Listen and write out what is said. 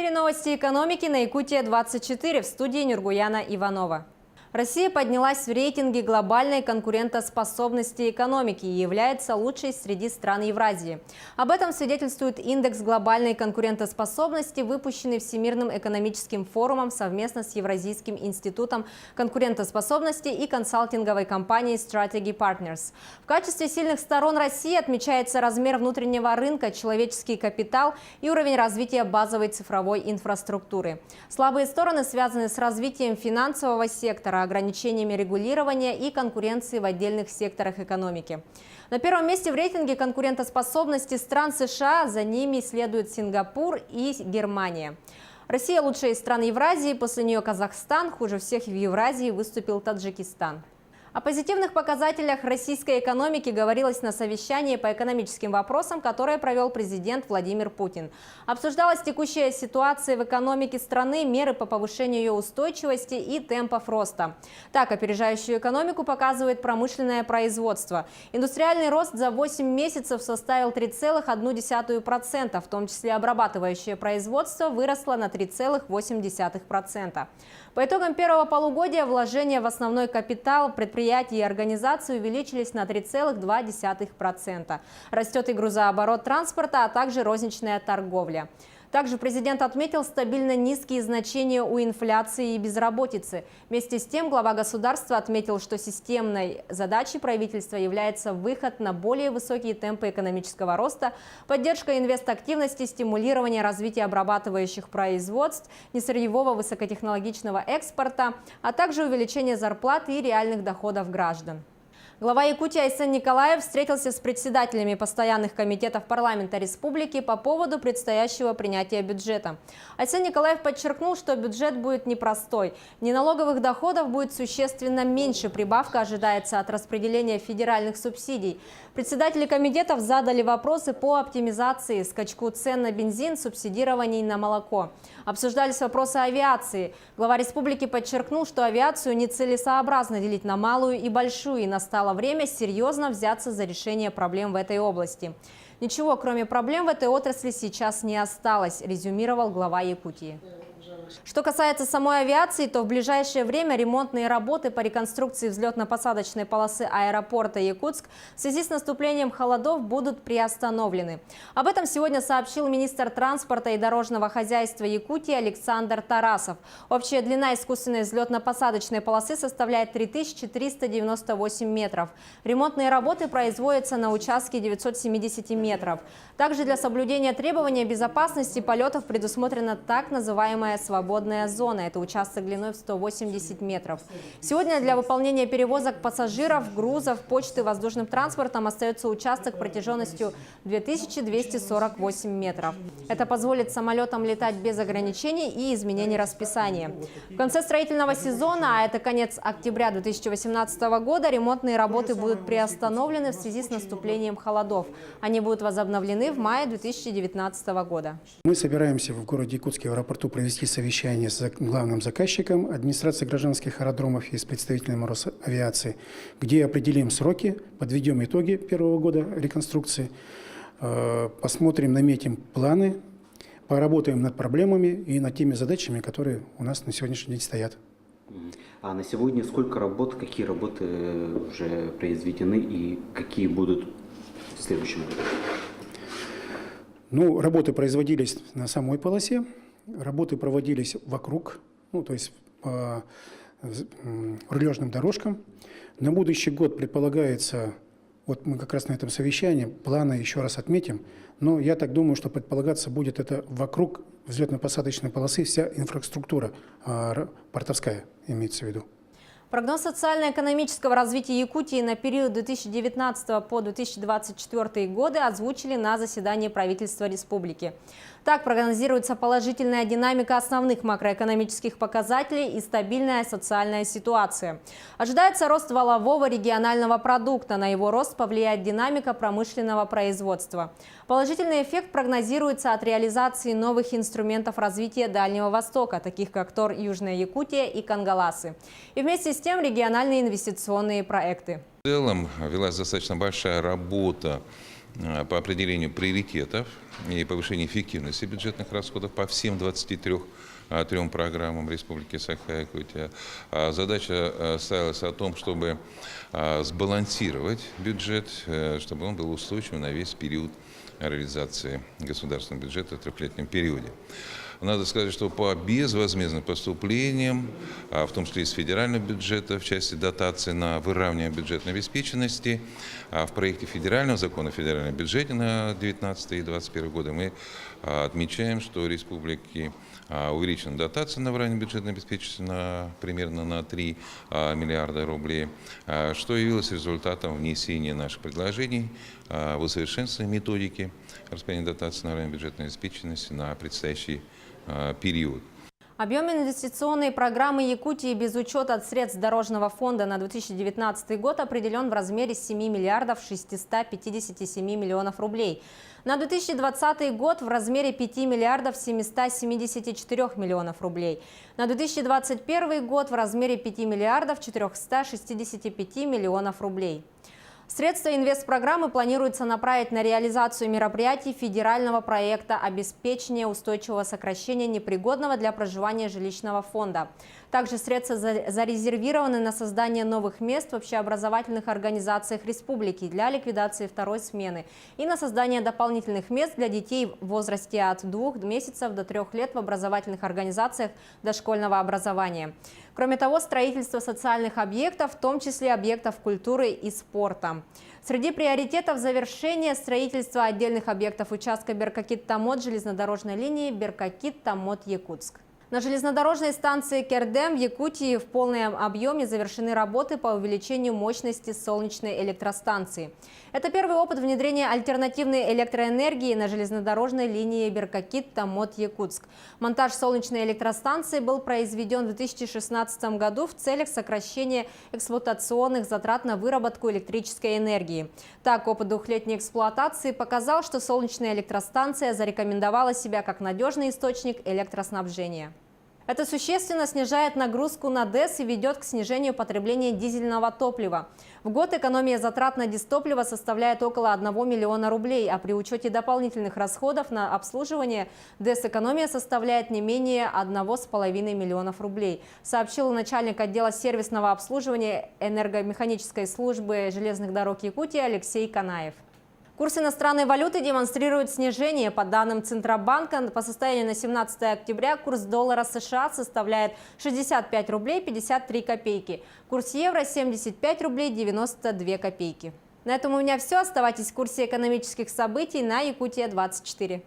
эфире новости экономики на Якутия-24, в студии Нургуяна Иванова. Россия поднялась в рейтинге глобальной конкурентоспособности экономики и является лучшей среди стран Евразии. Об этом свидетельствует индекс глобальной конкурентоспособности, выпущенный Всемирным экономическим форумом совместно с Евразийским институтом конкурентоспособности и консалтинговой компанией Strategy Partners. В качестве сильных сторон России отмечается размер внутреннего рынка, человеческий капитал и уровень развития базовой цифровой инфраструктуры. Слабые стороны связаны с развитием финансового сектора, ограничениями регулирования и конкуренции в отдельных секторах экономики. На первом месте в рейтинге конкурентоспособности стран США, за ними следуют Сингапур и Германия. Россия лучшая из стран Евразии, после нее Казахстан, хуже всех в Евразии выступил Таджикистан. О позитивных показателях российской экономики говорилось на совещании по экономическим вопросам, которое провел президент Владимир Путин. Обсуждалась текущая ситуация в экономике страны, меры по повышению ее устойчивости и темпов роста. Так, опережающую экономику показывает промышленное производство. Индустриальный рост за 8 месяцев составил 3,1%, в том числе обрабатывающее производство выросло на 3,8%. По итогам первого полугодия вложения в основной капитал предприятий и организаций увеличились на 3,2%. Растет и грузооборот транспорта, а также розничная торговля. Также президент отметил стабильно низкие значения у инфляции и безработицы. Вместе с тем глава государства отметил, что системной задачей правительства является выход на более высокие темпы экономического роста, поддержка инвестактивности, стимулирование развития обрабатывающих производств, несырьевого высокотехнологичного экспорта, а также увеличение зарплат и реальных доходов граждан. Глава Якутии Айсен Николаев встретился с председателями постоянных комитетов парламента республики по поводу предстоящего принятия бюджета. Айсен Николаев подчеркнул, что бюджет будет непростой. Неналоговых доходов будет существенно меньше, прибавка ожидается от распределения федеральных субсидий. Председатели комитетов задали вопросы по оптимизации, скачку цен на бензин, субсидирований на молоко. Обсуждались вопросы авиации. Глава республики подчеркнул, что авиацию нецелесообразно делить на малую и большую, и настало время серьезно взяться за решение проблем в этой области. Ничего, кроме проблем в этой отрасли, сейчас не осталось, резюмировал глава Якутии. Что касается самой авиации, то в ближайшее время ремонтные работы по реконструкции взлетно-посадочной полосы аэропорта Якутск в связи с наступлением холодов будут приостановлены. Об этом сегодня сообщил министр транспорта и дорожного хозяйства Якутии Александр Тарасов. Общая длина искусственной взлетно-посадочной полосы составляет 3398 метров. Ремонтные работы производятся на участке 970 метров. Также для соблюдения требований безопасности полетов предусмотрена так называемая свободная зона. Это участок длиной в 180 метров. Сегодня для выполнения перевозок пассажиров, грузов, почты воздушным транспортом остается участок протяженностью 2248 метров. Это позволит самолетам летать без ограничений и изменений расписания. В конце строительного сезона, а это конец октября 2018 года, ремонтные работы будут приостановлены в связи с наступлением холодов. Они будут возобновлены в мае 2019 года. Мы собираемся в городе Якутске в аэропорту провести совещание с главным заказчиком администрации гражданских аэродромов и с представителем Росавиации, где определим сроки, подведем итоги первого года реконструкции, посмотрим, наметим планы, поработаем над проблемами и над теми задачами, которые у нас на сегодняшний день стоят. А на сегодня сколько работ, какие работы уже произведены и какие будут в следующем году? Ну, работы производились на самой полосе. Работы проводились вокруг, то есть по рулежным дорожкам. На будущий год предполагается, вот мы как раз на этом совещании планы еще раз отметим, но я так думаю, что предполагаться будет это вокруг взлетно-посадочной полосы вся инфраструктура портовская имеется в виду. Прогноз социально-экономического развития Якутии на период 2019 по 2024 годы озвучили на заседании правительства республики. Так прогнозируется положительная динамика основных макроэкономических показателей и стабильная социальная ситуация. Ожидается рост валового регионального продукта. На его рост повлияет динамика промышленного производства. Положительный эффект прогнозируется от реализации новых инструментов развития Дальнего Востока, таких как ТОР Южная Якутия и Кангаласы. И вместе с тем региональные инвестиционные проекты. В целом велась достаточно большая работа по определению приоритетов и повышению эффективности бюджетных расходов по всем 23 программам Республики Саха-Якутия. Задача ставилась о том, чтобы сбалансировать бюджет, чтобы он был устойчивым на весь период реализации государственного бюджета в трехлетнем периоде. Надо сказать, что по безвозмездным поступлениям, в том числе из федерального бюджета, в части дотации на выравнивание бюджетной обеспеченности, в проекте федерального закона о федеральном бюджете на 2019 и 2021 годы мы отмечаем, что республики увеличена дотация на выравнивание бюджетной обеспеченности примерно на 3 миллиарда рублей, что явилось результатом внесения наших предложений в усовершенствование методики распределения дотации на выравнивание бюджетной обеспеченности на предстоящий период. Объем инвестиционной программы Якутии без учета средств Дорожного фонда на 2019 год определен в размере 7 миллиардов 657 миллионов рублей. На 2020 год в размере 5 миллиардов 774 миллионов рублей. На 2021 год в размере 5 миллиардов 465 миллионов рублей. Средства инвестпрограммы планируется направить на реализацию мероприятий федерального проекта обеспечения устойчивого сокращения непригодного для проживания жилищного фонда. Также средства зарезервированы на создание новых мест в общеобразовательных организациях республики для ликвидации второй смены и на создание дополнительных мест для детей в возрасте от 2 месяцев до 3 лет в образовательных организациях дошкольного образования. Кроме того, строительство социальных объектов, в том числе объектов культуры и спорта. Среди приоритетов завершение строительства отдельных объектов участка Беркакит-Тамот железнодорожной линии Беркакит-Тамот-Якутск. На железнодорожной станции Кердем в Якутии в полном объеме завершены работы по увеличению мощности солнечной электростанции. Это первый опыт внедрения альтернативной электроэнергии на железнодорожной линии Беркакит-Тамот-Якутск. Монтаж солнечной электростанции был произведен в 2016 году в целях сокращения эксплуатационных затрат на выработку электрической энергии. Так, опыт двухлетней эксплуатации показал, что солнечная электростанция зарекомендовала себя как надежный источник электроснабжения. Это существенно снижает нагрузку на ДЭС и ведет к снижению потребления дизельного топлива. В год экономия затрат на дизтопливо составляет около 1 миллиона рублей, а при учете дополнительных расходов на обслуживание ДЭС экономия составляет не менее 1,5 миллионов рублей, сообщил начальник отдела сервисного обслуживания энергомеханической службы железных дорог Якутии Алексей Канаев. Курс иностранной валюты демонстрирует снижение. По данным Центробанка, по состоянию на 17 октября курс доллара США составляет 65 рублей 53 копейки. Курс евро – 75 рублей 92 копейки. На этом у меня все. Оставайтесь в курсе экономических событий на Якутия-24.